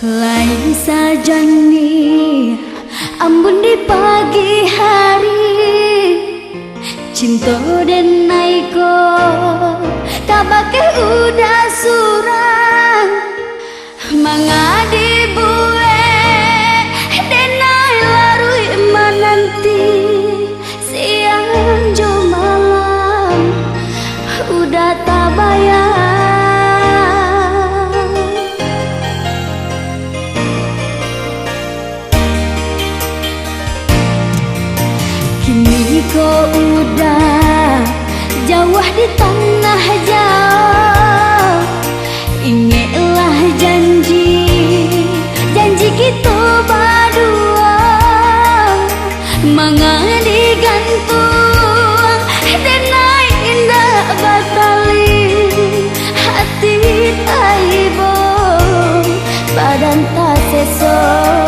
Lain saja nih, ambun di pagi hari, cinta dan naiko, tabake udah surang, mangadi bue, denai larui menanti, siang jo malam, udah tak bayar. Kini kau udah jauh di tanah jauh. Ingatlah janji kita berdua, mangadi gantung denai indah batali, hati taibo badan tak sesok.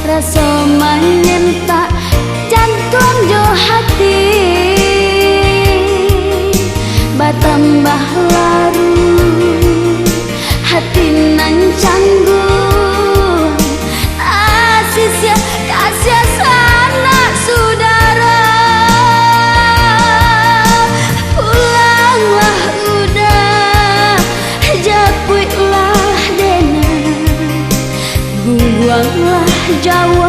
Rasa menyentak jantung jo hati, batambah larut hati nan canggung, kasih sanak saudara. Pulanglah udah, japuilah dena, buanglah jauh.